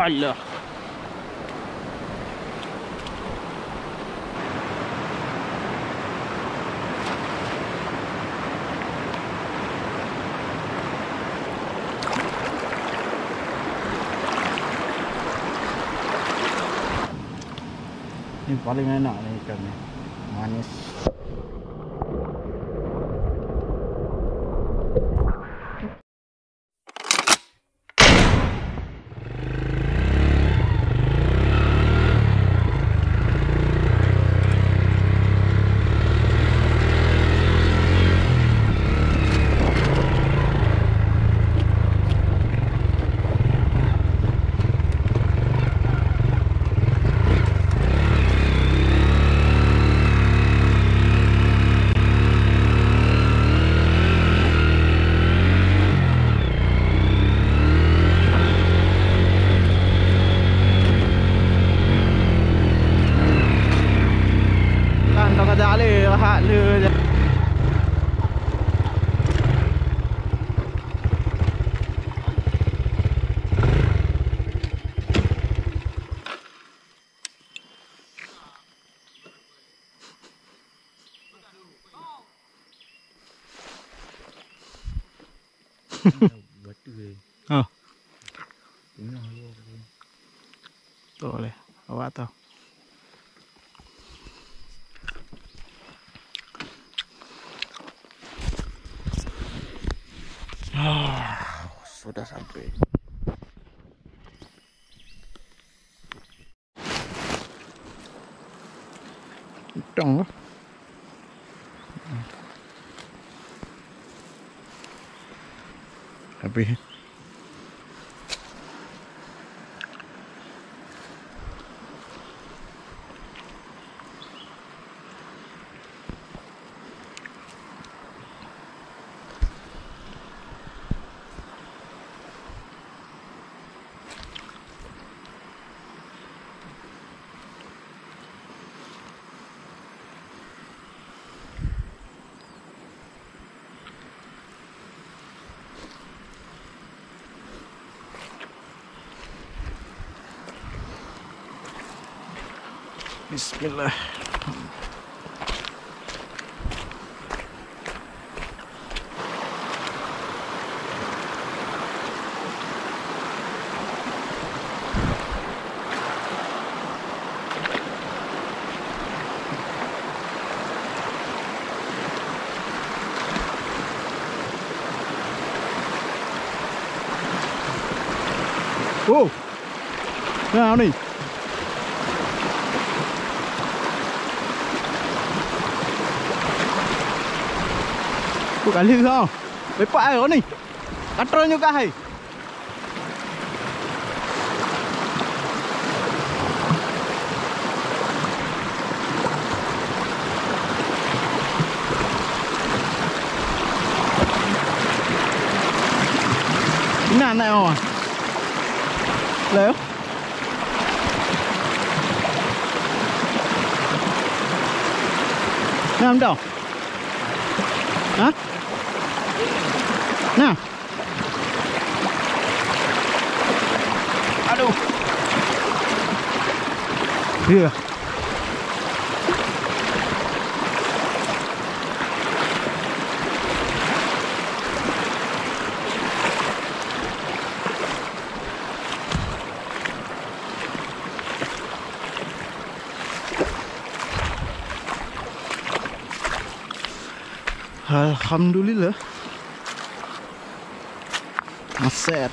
Allah. Ini paling enak nih ikan nih. Manis. Hạt lừa boleh awak tahu. Sudah sampai. Udang lah. Habis. Bismillah. Wow. Nào đi. Kali kau, lepas air ni, katrol juga hai. Nè này mà, léo. Nè đâu? Hả? Nah. Aduh. Iya. Alhamdulillah. Maser.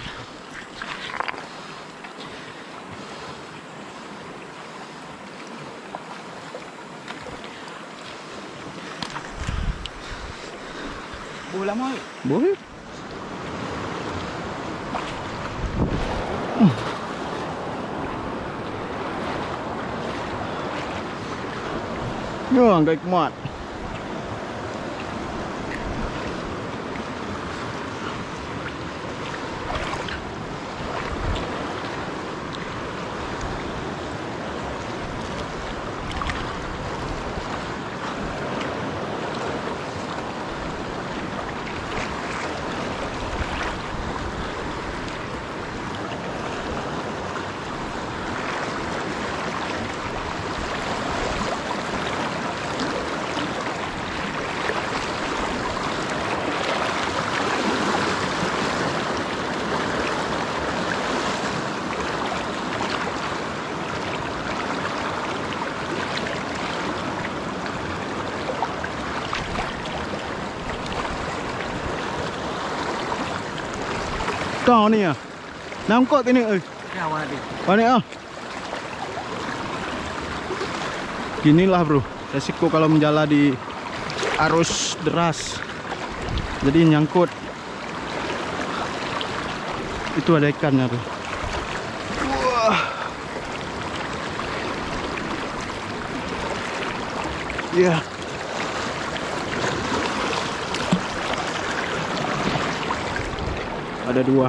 Boleh lama? Boleh. Yo, angkat kuat. Kau ni ah. Nangkut ini euy. Ya, warna dia. Mana ah? Ginilah bro, resiko kalau menjala di arus deras. Jadi nyangkut. Itu ada ikannya tuh. Wah. Ya. Ada 2.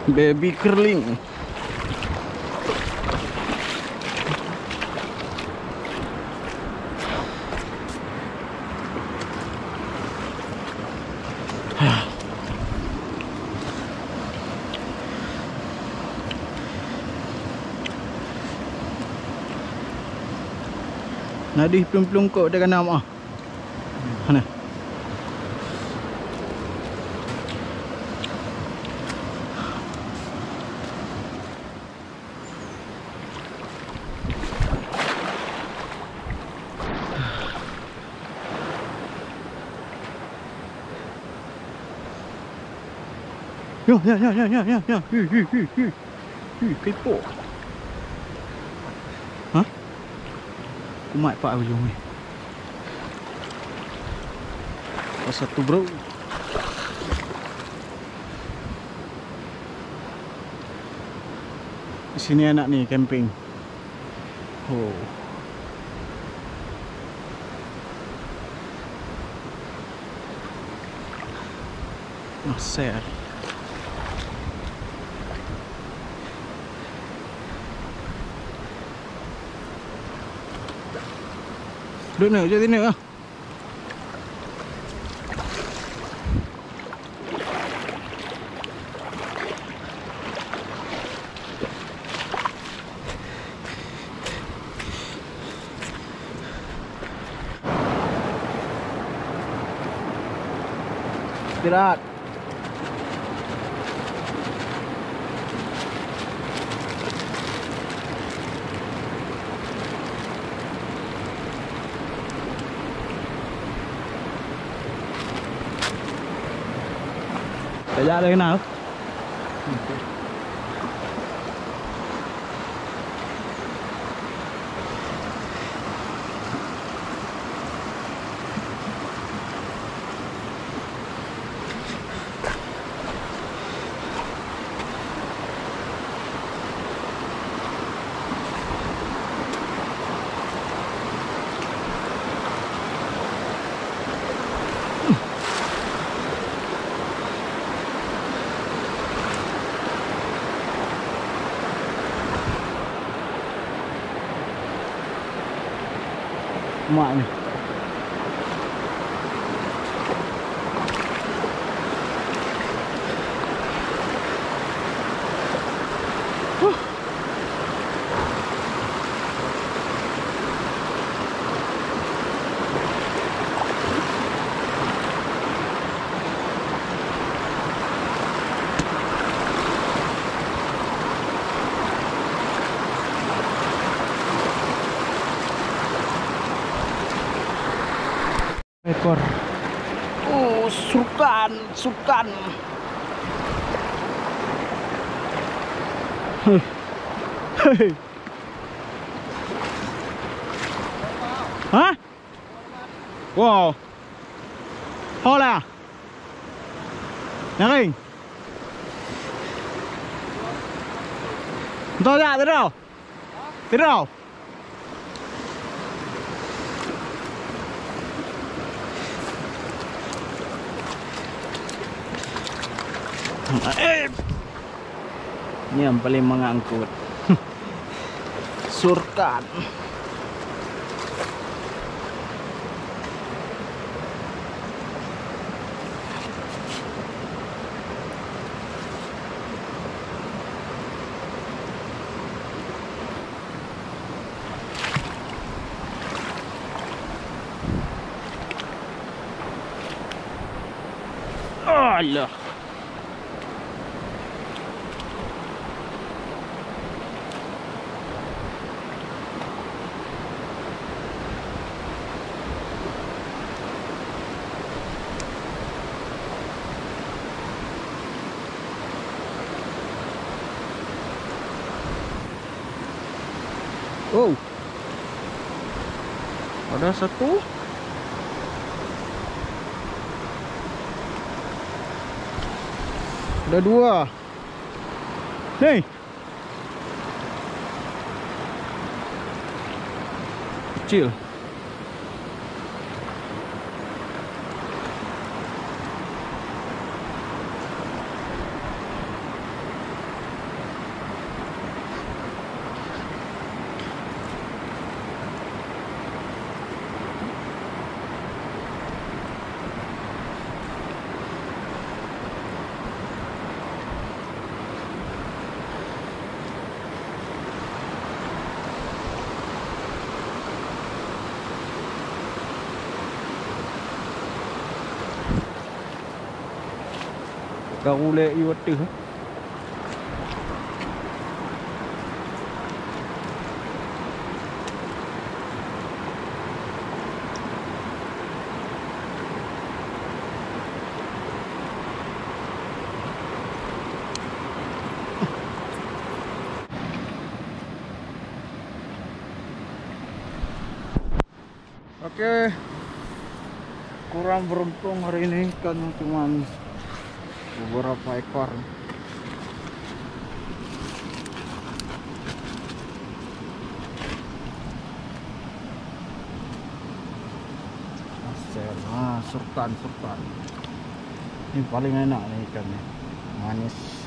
Baby curling. Nadih pelung-pelung kok dia kena ah. Mana? Ya. Kepo. Hah? Kumat pak ujung ni. Satu bro. Di sini enak nih camping. Oh. Maser. Duduk ni, jadi ni ah. Istirahat. Chạy ra đây nào. Mak ni. Ekor. Oh, sukan. Hei. Hah? Wow. Hola. Nyaring. Tahu tak? Tidak. Ini yang paling mengangkut. Surkan. Allah. Oh, ada satu. Ada dua. Nih. Kecil. Karule iwatu. Oke, kurang beruntung hari ini kan cuman beberapa ekor. Surkan. Ini paling enak nih ikannya, manis.